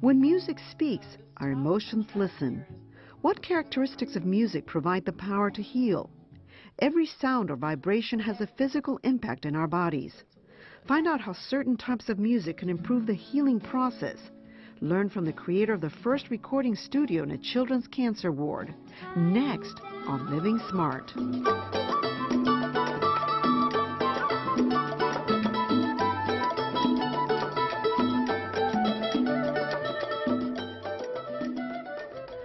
When music speaks, our emotions listen. What characteristics of music provide the power to heal? Every sound or vibration has a physical impact in our bodies. Find out how certain types of music can improve the healing process. Learn from the creator of the first recording studio in a children's cancer ward. Next on Living Smart.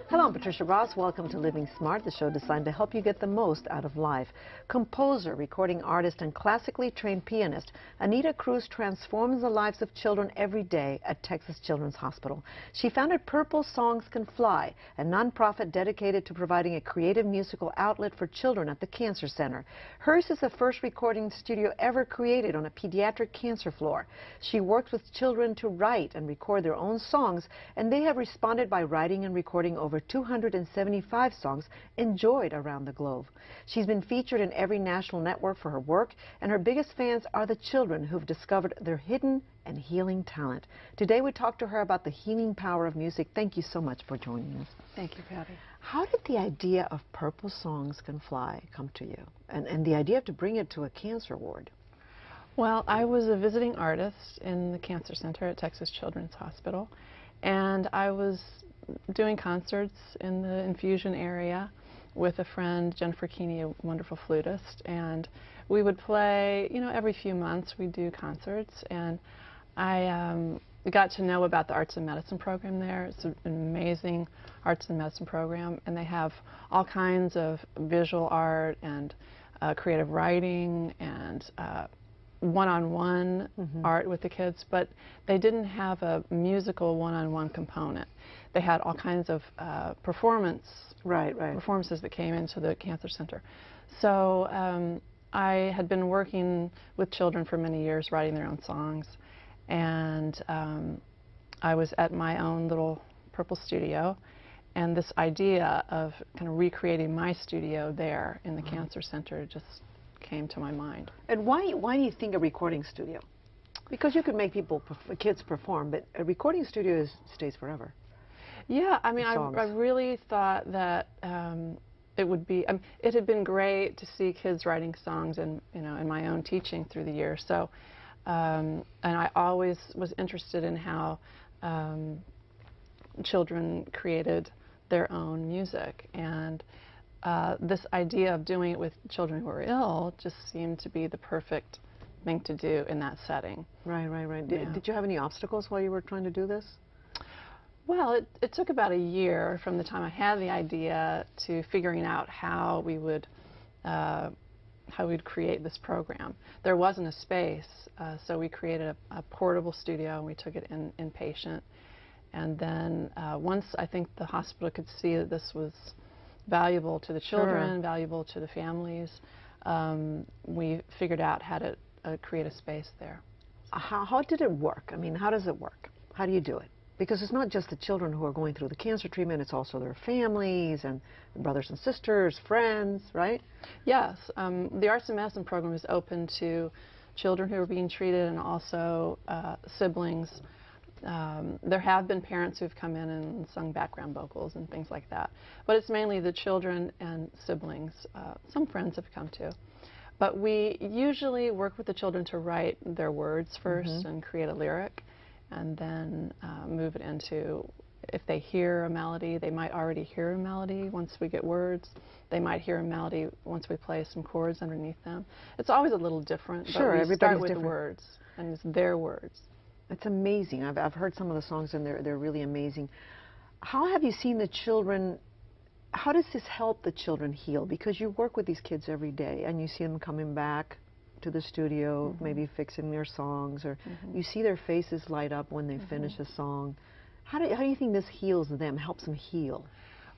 Hello, I'm Patricia Ross. Welcome to Living Smart, the show designed to help you get the most out of life. Composer, recording artist, and classically trained pianist, Anita Kruse transforms the lives of children every day at Texas Children's Hospital. She founded Purple Songs Can Fly, a nonprofit dedicated to providing a creative musical outlet for children at the Cancer Center. Hers is the first recording studio ever created on a pediatric cancer floor. She works with children to write and record their own songs, and they have responded by writing and recording over 275 songs enjoyed around the globe. She's been featured in every national network for her work, and her biggest fans are the children who've discovered their hidden and healing talent. Today we talk to her about the healing power of music. Thank you so much for joining us. Thank you, Patty. How did the idea of Purple Songs Can Fly come to you, and the idea to bring it to a cancer ward? Well, I was a visiting artist in the Cancer Center at Texas Children's Hospital, and I was doing concerts in the infusion area with a friend, Jennifer Keeney, a wonderful flutist, and we would play, you know, every few months we'd do concerts, and I got to know about the Arts and Medicine program there. It's an amazing Arts and Medicine program, and they have all kinds of visual art and creative writing and one-on-one art with the kids, but they didn't have a musical one-on-one component. They had all kinds of performances that came into the Cancer Center. So I had been working with children for many years, writing their own songs, and I was at my own little Purple studio, and this idea of kind of recreating my studio there in the Cancer Center just came to my mind. And why do you think a recording studio? Because you could make kids perform, but a recording studio stays forever. Yeah, I mean, I really thought that it would be. It had been great to see kids writing songs, and in my own teaching through the years. So, and I always was interested in how children created their own music, and this idea of doing it with children who are ill just seemed to be the perfect thing to do in that setting. Right. Yeah. Did you have any obstacles while you were trying to do this? Well, it took about a year from the time I had the idea to figuring out how we'd create this program. There wasn't a space, so we created a portable studio, and we took it inpatient. And then once I think the hospital could see that this was valuable to the children, valuable to the families, we figured out how to create a space there. How did it work? I mean, how does it work? How do you do it? Because it's not just the children who are going through the cancer treatment, it's also their families and brothers and sisters, friends, right? Yes. The Arts and Medicine program is open to children who are being treated and also siblings. There have been parents who've come in and sung background vocals and things like that. But it's mainly the children and siblings. Some friends have come too. But we usually work with the children to write their words first and create a lyric, and then move it into, if they hear a melody, they might already hear a melody once we get words. They might hear a melody once we play some chords underneath them. It's always a little different, but we start with the words, and it's their words. It's amazing. I've heard some of the songs, and they're really amazing. How have you seen the children, how does this help the children heal? Because you work with these kids every day, and you see them coming back to the studio, maybe fixing their songs, or you see their faces light up when they finish a song. How do you think this heals them, helps them heal?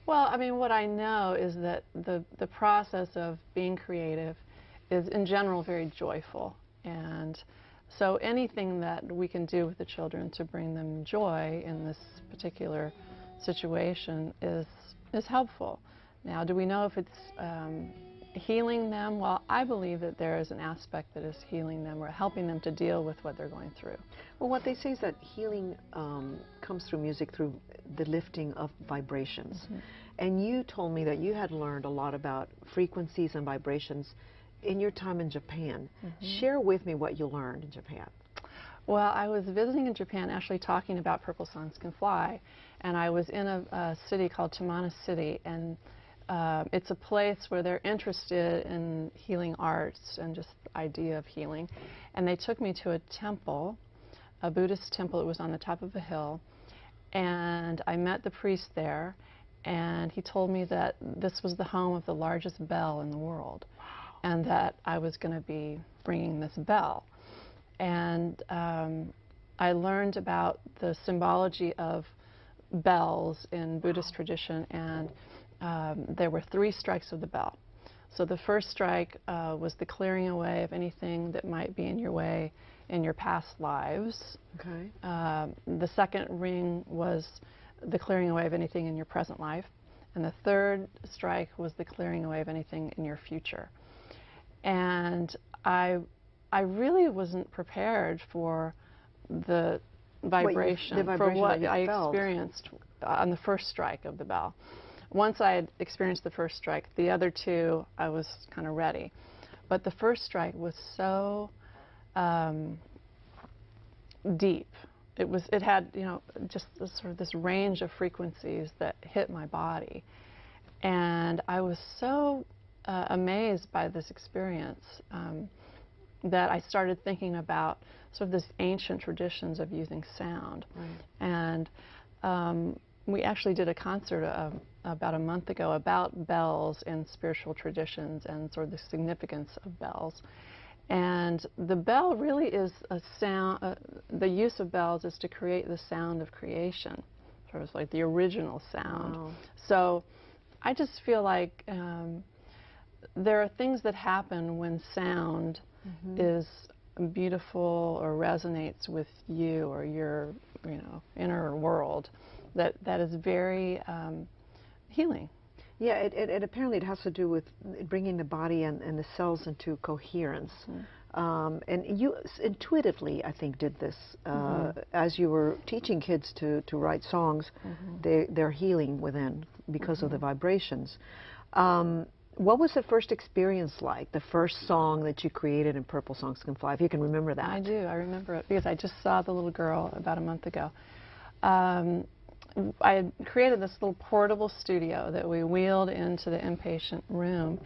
Well, I mean, what I know is that the process of being creative is, in general, very joyful. And so anything that we can do with the children to bring them joy in this particular situation is helpful. Now, do we know if it's healing them, well, I believe that there is an aspect that is healing them or helping them to deal with what they're going through. Well, what they say is that healing comes through music, through the lifting of vibrations. Mm-hmm. And you told me that you had learned a lot about frequencies and vibrations in your time in Japan. Mm-hmm. Share with me what you learned in Japan. Well, I was visiting in Japan actually talking about Purple Songs Can Fly, and I was in a city called Tamana City, and it's a place where they're interested in healing arts and just the idea of healing. And they took me to a temple, a Buddhist temple. It was on the top of a hill, and I met the priest there, and he told me that this was the home of the largest bell in the world. Wow. And that I was going to be ringing this bell. And I learned about the symbology of bells in Buddhist tradition, and there were 3 strikes of the bell. So the first strike was the clearing away of anything that might be in your way in your past lives. Okay. The second ring was the clearing away of anything in your present life. And the third strike was the clearing away of anything in your future. And I really wasn't prepared for the vibration, for what I experienced on the first strike of the bell. Once I had experienced the first strike, the other 2, I was kind of ready. But the first strike was so deep. It had, you know, just sort of this range of frequencies that hit my body. And I was so amazed by this experience that I started thinking about sort of this ancient traditions of using sound. Right. And we actually did a concert about a month ago about bells in spiritual traditions and sort of the significance of bells. And the bell really is a sound, the use of bells is to create the sound of creation, sort of like the original sound. Wow. So I just feel like there are things that happen when sound is beautiful or resonates with you or your, you know, inner world that is very healing. Yeah, it apparently it has to do with bringing the body and the cells into coherence. And you intuitively, I think, did this as you were teaching kids to write songs. They're healing within because of the vibrations. What was the first experience like, the first song that you created in Purple Songs Can Fly, if you can remember that? I do. I remember it because I just saw the little girl about a month ago. I had created this little portable studio that we wheeled into the inpatient room,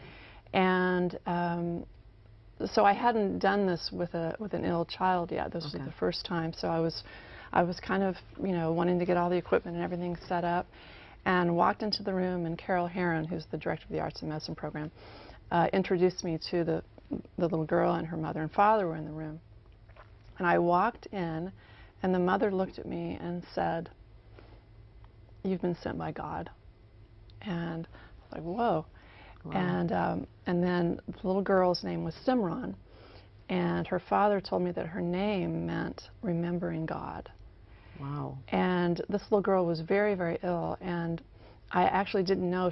and so I hadn't done this with an ill child yet. This was the first time, so I was kind of, you know, wanting to get all the equipment and everything set up, and walked into the room, and Carol Heron, who's the director of the Arts and Medicine program, introduced me to the little girl, and her mother and father were in the room. And I walked in, and the mother looked at me and said, "You've been sent by God." And I was like, whoa. Wow. And then the little girl's name was Simran, and her father told me that her name meant remembering God. Wow. And this little girl was very, very ill, and I actually didn't know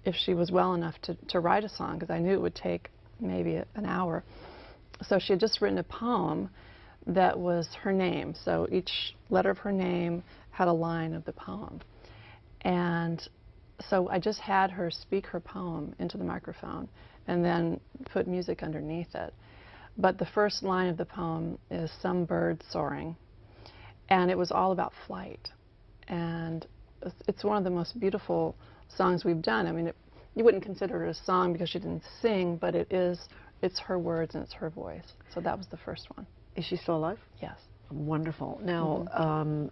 if she was well enough to write a song, because I knew it would take maybe an hour. So she had just written a poem that was her name. So each letter of her name had a line of the poem. And so I just had her speak her poem into the microphone and then put music underneath it. But the first line of the poem is some bird soaring. And it was all about flight. And it's one of the most beautiful songs we've done. I mean, you wouldn't consider it a song because she didn't sing, but it's her words and it's her voice. So that was the first one. Is she still alive? Yes. Wonderful. Now,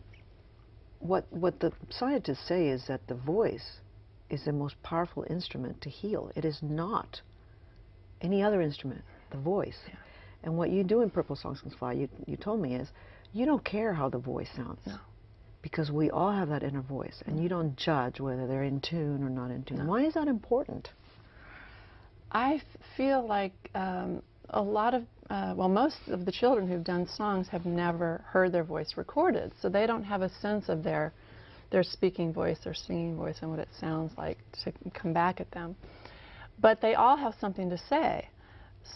what the scientists say is that the voice is the most powerful instrument to heal. It is not any other instrument, the voice. Yeah. And what you do in Purple Songs Can Fly, you told me, is you don't care how the voice sounds. No. Because we all have that inner voice, and you don't judge whether they're in tune or not in tune. No. Why is that important? I feel like a lot of, well, most of the children who've done songs have never heard their voice recorded, so they don't have a sense of their speaking voice, their singing voice, and what it sounds like to come back at them. but they all have something to say.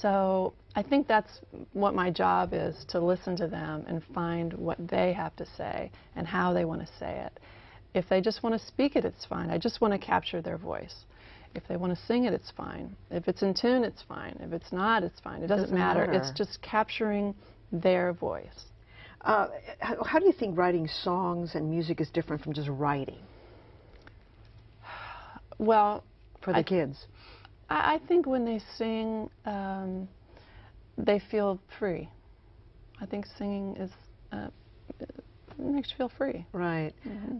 So I think that's what my job is, to listen to them and find what they have to say and how they want to say it. If they just want to speak it, it's fine. I just want to capture their voice. If they want to sing it, it's fine. If it's in tune, it's fine. If it's not, it's fine. It doesn't matter. It's just capturing their voice. How do you think writing songs and music is different from just writing? Well, for the kids. I think when they sing, they feel free. I think singing is makes you feel free. Right.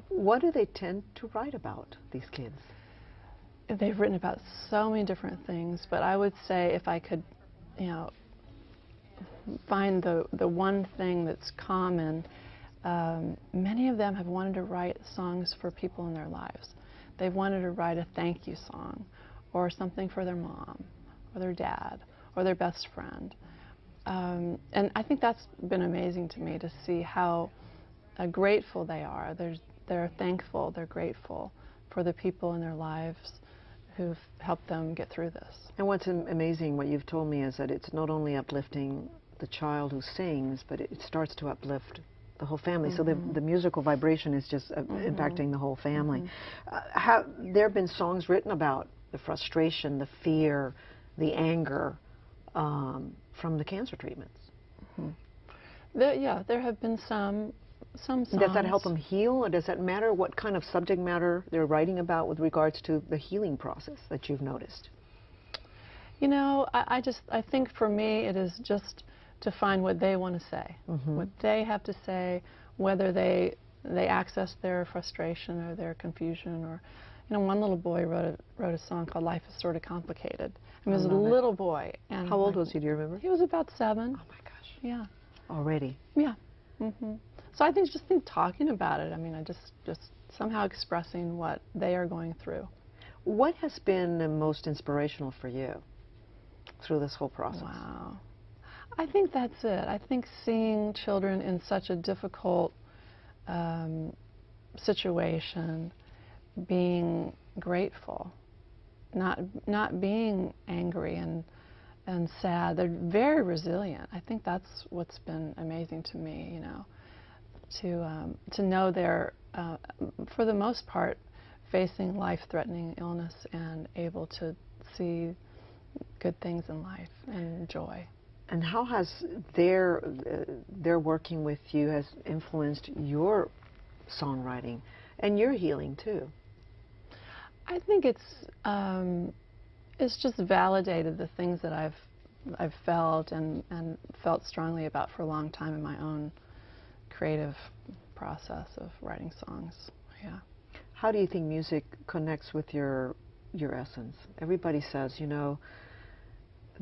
What do they tend to write about, these kids? They've written about so many different things, but I would say if I could, you know, find the one thing that's common, many of them have wanted to write songs for people in their lives. They've wanted to write a thank you song, or something for their mom, or their dad, or their best friend. And I think that's been amazing to me, to see how grateful they are. They're thankful, they're grateful for the people in their lives who've helped them get through this. And what's amazing, what you've told me, is that it's not only uplifting the child who sings, but it starts to uplift the whole family. So the musical vibration is just impacting the whole family. There have been songs written about the frustration, the fear, the anger from the cancer treatments. There have been some songs. Does that help them heal, or does that matter what kind of subject matter they're writing about with regards to the healing process that you've noticed? You know, I think for me it is just to find what they want to say, what they have to say, whether they access their frustration or their confusion. Or, you know, one little boy wrote a song called "Life Is Sort of Complicated." I mean, he was a little boy. And how old was he? Do you remember? He was about 7. Oh my gosh! Yeah. Already? Yeah. So I think talking about it. I mean, I just somehow expressing what they are going through. What has been the most inspirational for you through this whole process? Wow. I think that's it. I think seeing children in such a difficult situation, being grateful, not being angry and sad. They're very resilient. I think that's what's been amazing to me, you know, to know they're, for the most part, facing life-threatening illness and able to see good things in life and joy. And how has their working with you has influenced your songwriting and your healing too? I think it's just validated the things that I've felt and felt strongly about for a long time in my own creative process of writing songs. Yeah. How do you think music connects with your essence? Everybody says, you know,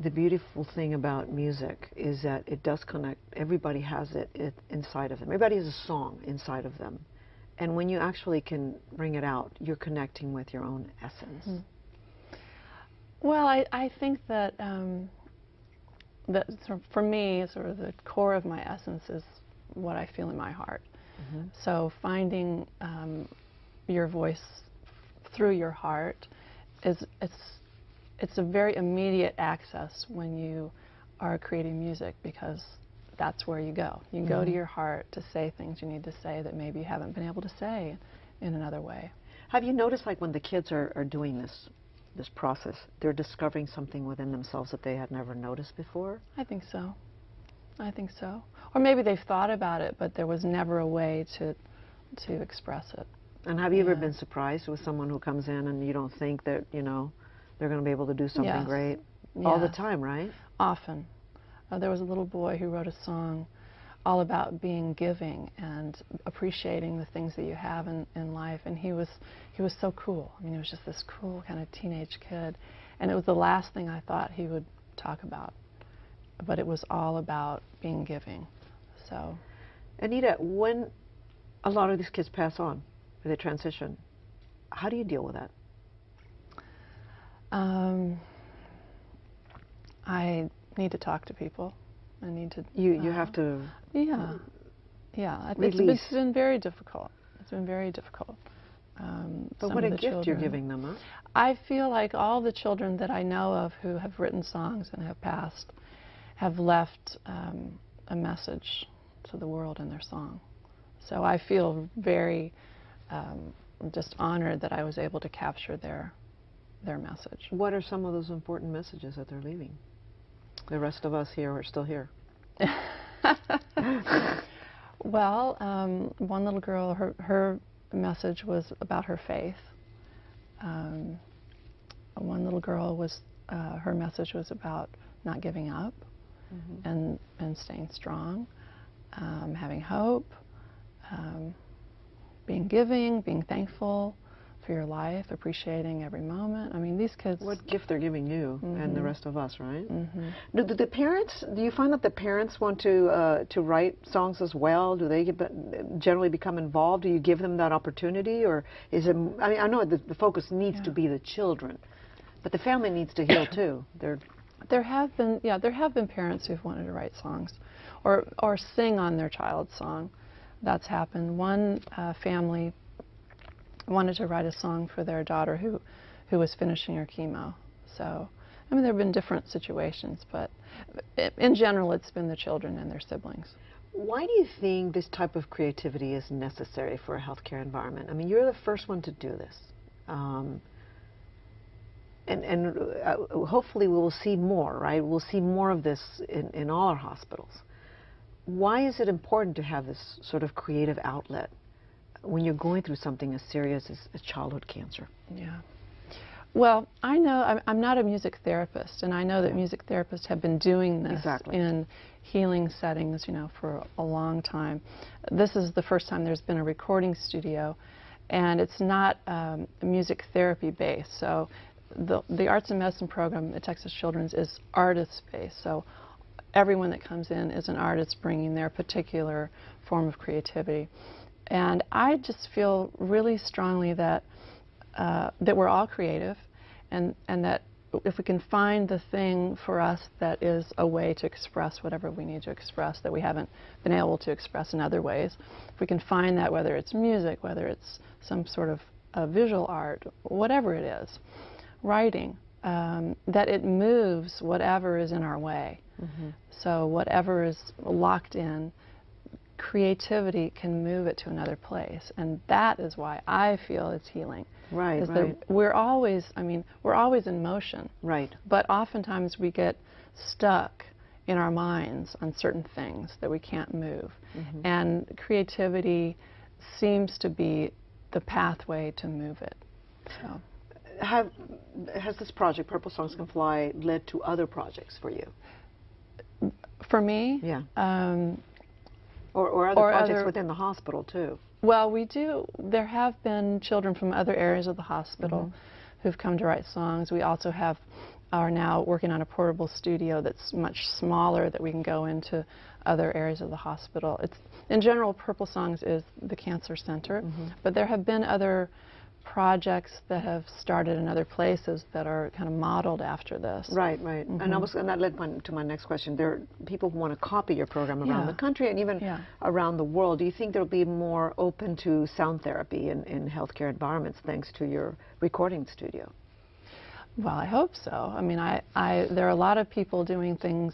the beautiful thing about music is that it does connect. Everybody has it inside of them. Everybody has a song inside of them. And when you actually can bring it out, you're connecting with your own essence. Well, I think that that sort of, for me, sort of the core of my essence is what I feel in my heart. So finding your voice through your heart it's a very immediate access when you are creating music, because that's where you go. You go to your heart to say things you need to say that maybe you haven't been able to say in another way. Have you noticed, like, when the kids are doing this process, they're discovering something within themselves that they had never noticed before? I think so. I think so. Or maybe they've thought about it, but there was never a way to express it. And have you ever been surprised with someone who comes in and you don't think that, you know, they're going to be able to do something great? All the time, right? Often. There was a little boy who wrote a song all about being giving and appreciating the things that you have in life, and he was so cool. I mean, he was just this cool kind of teenage kid, and it was the last thing I thought he would talk about, but it was all about being giving. So, Anita, when a lot of these kids pass on, or they transition, how do you deal with that? I need to talk to people. I need to. You have to. Yeah. It's been very difficult. It's been very difficult. But some what of a the gift children. you're giving them, huh? I feel like all the children that I know of who have written songs and have passed have left a message to the world in their song. So I feel very just honored that I was able to capture their message. What are some of those important messages that they're leaving? The rest of us here are still here. Well, one little girl, her message was about her faith. One little girl was, her message was about not giving up and staying strong, having hope, being giving, being thankful for your life, appreciating every moment. I mean, these kids... What gift they're giving you and the rest of us, right? Mm-hmm. Do the parents, do you find that the parents want to write songs as well? Do they generally become involved? Do you give them that opportunity? Or is it, I mean, I know the focus needs to be the children, but the family needs to heal too. There have been parents who've wanted to write songs or sing on their child's song. That's happened. One family wanted to write a song for their daughter who was finishing her chemo. So, I mean, there have been different situations, but in general, it's been the children and their siblings. Why do you think this type of creativity is necessary for a healthcare environment? I mean, you're the first one to do this. And hopefully we will see more, right? We'll see more of this in all our hospitals. Why is it important to have this sort of creative outlet when you're going through something as serious as childhood cancer? Yeah. Well, I know I'm not a music therapist, and I know that music therapists have been doing this in healing settings, you know, for a long time. This is the first time there's been a recording studio, and it's not music therapy based. So the arts and medicine program at Texas Children's is artist based. So everyone that comes in is an artist bringing their particular form of creativity. And I just feel really strongly that that we're all creative, and that if we can find the thing for us that is a way to express whatever we need to express that we haven't been able to express in other ways, if we can find that, whether it's music, whether it's some sort of visual art, whatever it is, writing, that it moves whatever is in our way. So whatever is locked in, creativity can move it to another place, and that is why I feel it's healing. Right, is right. That we're always in motion. Right. But oftentimes we get stuck in our minds on certain things that we can't move. And creativity seems to be the pathway to move it. So. Has this project, Purple Songs Can Fly, led to other projects for you? For me? Yeah. Or other projects within the hospital, too? Well, we do. There have been children from other areas of the hospital who've come to write songs. We also are now working on a portable studio that's much smaller that we can go into other areas of the hospital. In general, Purple Songs is the cancer center, but there have been other projects that have started in other places that are kind of modeled after this. Right, right. And that led to my next question. There are people who want to copy your program around the country and even around the world. Do you think they'll be more open to sound therapy in healthcare environments thanks to your recording studio? Well, I hope so. I mean, there are a lot of people doing things,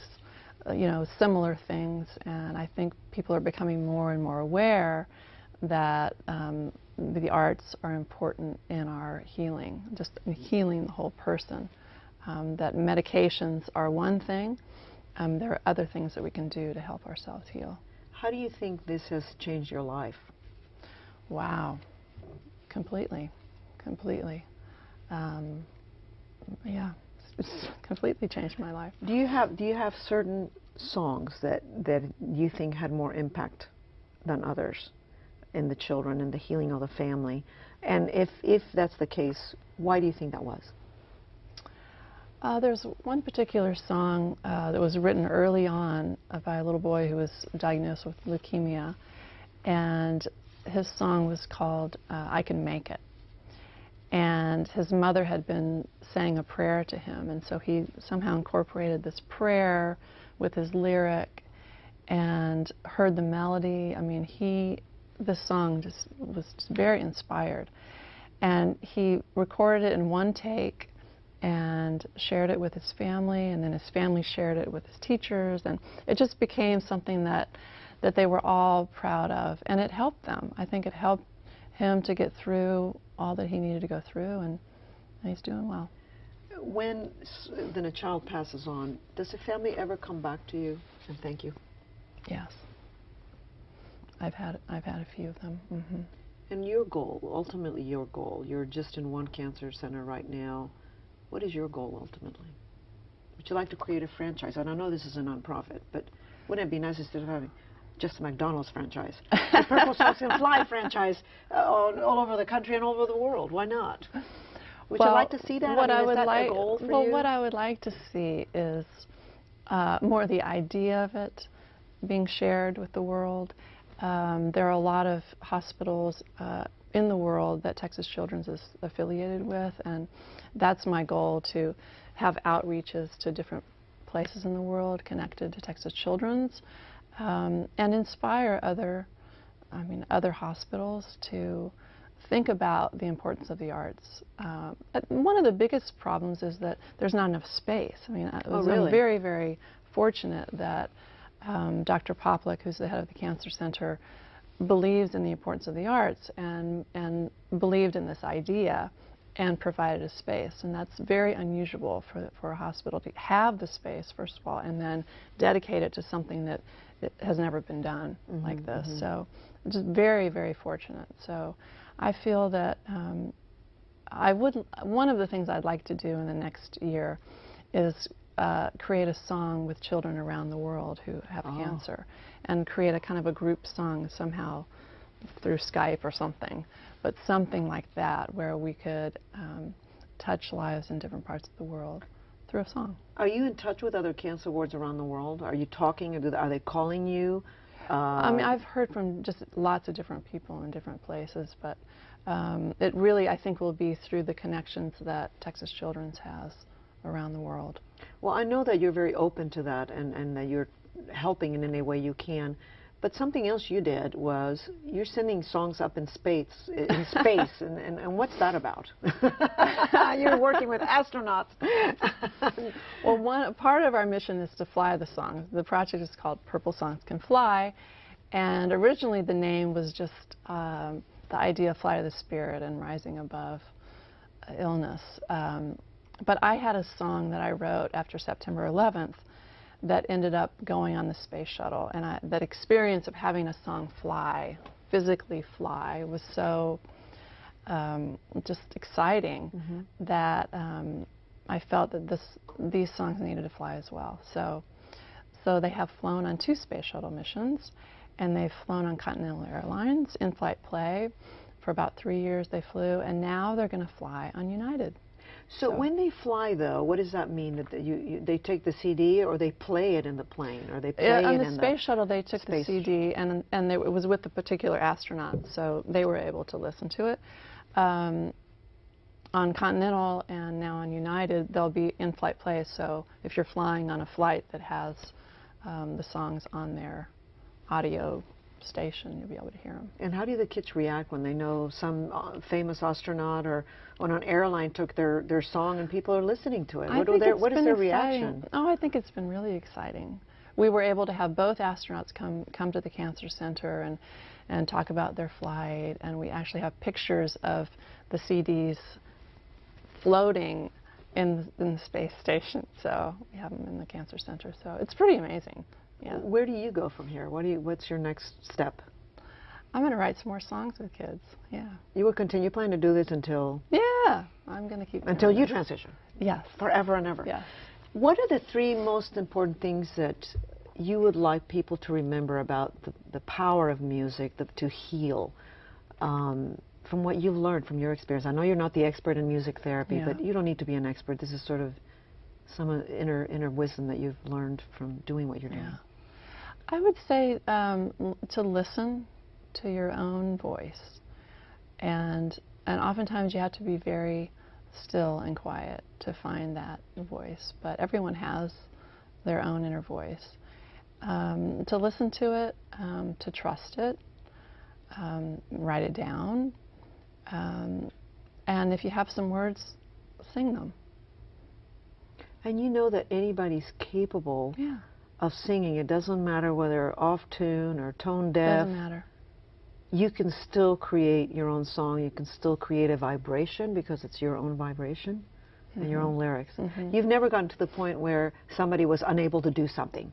you know, similar things, and I think people are becoming more and more aware that the arts are important in our healing, just healing the whole person. That medications are one thing. There are other things that we can do to help ourselves heal. How do you think this has changed your life? Wow, completely, completely. Yeah, it's completely changed my life. Do you have certain songs that you think had more impact than others in the children and the healing of the family? And if that's the case, why do you think that was? There's one particular song that was written early on by a little boy who was diagnosed with leukemia, and his song was called I Can Make It. And his mother had been saying a prayer to him, and so he somehow incorporated this prayer with his lyric and heard the melody. I mean, this song just was very inspired. And he recorded it in one take and shared it with his family, and then his family shared it with his teachers, and it just became something that they were all proud of, and it helped them. I think it helped him to get through all that he needed to go through, and he's doing well. When then a child passes on, does the family ever come back to you and thank you? Yes. I've had a few of them. Mm-hmm. And your goal, ultimately your goal, you're just in one cancer center right now. What is your goal ultimately? Would you like to create a franchise? And I know this is a nonprofit, but wouldn't it be nice instead of having just a McDonald's franchise, the Purple Songs Can Fly franchise all over the country and all over the world? Why not? Would you like to see that? What I is would that like, a goal for well, you? what I would like to see is more the idea of it being shared with the world. There are a lot of hospitals in the world that Texas Children's is affiliated with, and that's my goal, to have outreaches to different places in the world connected to Texas Children's, and inspire other hospitals to think about the importance of the arts. One of the biggest problems is that there's not enough space. I mean, really? I'm very, very fortunate that Dr. Poplick, who's the head of the Cancer Center, believes in the importance of the arts and believed in this idea and provided a space. And that's very unusual for a hospital to have the space, first of all, and then dedicate it to something that has never been done like this. So just very, very fortunate. So I feel that one of the things I'd like to do in the next year is create a song with children around the world who have cancer, and create a kind of a group song somehow through Skype or something, but something like that where we could touch lives in different parts of the world through a song. Are you in touch with other cancer wards around the world? Are you talking? Are they calling you? I mean, I've heard from just lots of different people in different places, but it really, I think, will be through the connections that Texas Children's has around the world. Well, I know that you're very open to that, and that you're helping in any way you can. But something else you did was you're sending songs up in space, and what's that about? You're working with astronauts. Well, one part of our mission is to fly the songs. The project is called Purple Songs Can Fly, and originally the name was just the idea of fly to the spirit and rising above illness. But I had a song that I wrote after September 11th that ended up going on the space shuttle, and that experience of having a song fly, physically fly, was so just exciting that I felt that these songs needed to fly as well. So they have flown on 2 space shuttle missions, and they've flown on Continental Airlines in-flight play. For about 3 years they flew, and now they're going to fly on United. So when they fly, though, what does that mean? That they take the CD, or they play it in the plane, or they play it in the... On the space shuttle, they took the CD, and it was with the particular astronaut, so they were able to listen to it. On Continental and now on United, they'll be in-flight plays, so if you're flying on a flight that has the songs on their audio station, you'll be able to hear them. And how do the kids react when they know some famous astronaut or on an airline took their song and people are listening to it? What is their reaction? Oh, I think it's been really exciting. We were able to have both astronauts come to the Cancer Center and talk about their flight, and we actually have pictures of the CDs floating in the space station. So we have them in the Cancer Center. So it's pretty amazing. Yeah. Where do you go from here? What's your next step? I'm going to write some more songs with kids. Yeah. You will continue planning to do this until? Yeah, I'm going to keep until doing you this. Transition. Yes. Forever and ever. Yes. What are the 3 most important things that you would like people to remember about the power of music to heal, from what you've learned from your experience? I know you're not the expert in music therapy, but you don't need to be an expert. This is sort of some inner wisdom that you've learned from doing what you're doing. Yeah. I would say to listen to your own voice, and oftentimes you have to be very still and quiet to find that voice, but everyone has their own inner voice. To listen to it, to trust it, write it down, And if you have some words, sing them. And you know that anybody's capable of singing. It doesn't matter whether off tune or tone deaf. Doesn't matter. You can still create your own song. You can still create a vibration because it's your own vibration and your own lyrics. You've never gotten to the point where somebody was unable to do something,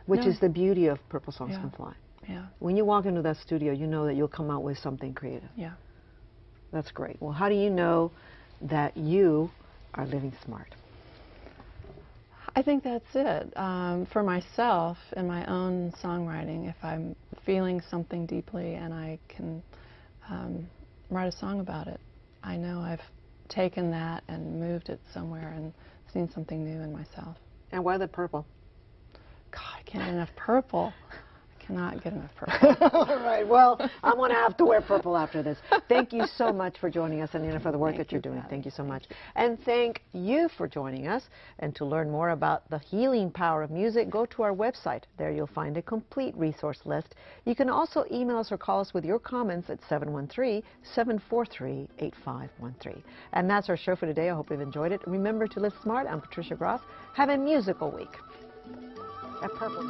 which is the beauty of Purple Songs Can Fly. Yeah. When you walk into that studio, you know that you'll come out with something creative. Yeah. That's great. Well, how do you know that you are living smart? I think that's it. For myself, in my own songwriting, if I'm feeling something deeply and I can write a song about it, I know I've taken that and moved it somewhere and seen something new in myself. And why the purple? God, I can't get enough purple. I cannot get enough purple. All right. Well, I'm going to have to wear purple after this. Thank you so much for joining us, Anita, for the work that you're doing. Thank you so much. And thank you for joining us. And to learn more about the healing power of music, go to our website. There you'll find a complete resource list. You can also email us or call us with your comments at 713-743-8513. And that's our show for today. I hope you've enjoyed it. Remember to live smart. I'm Patricia Gross. Have a musical week. A purple.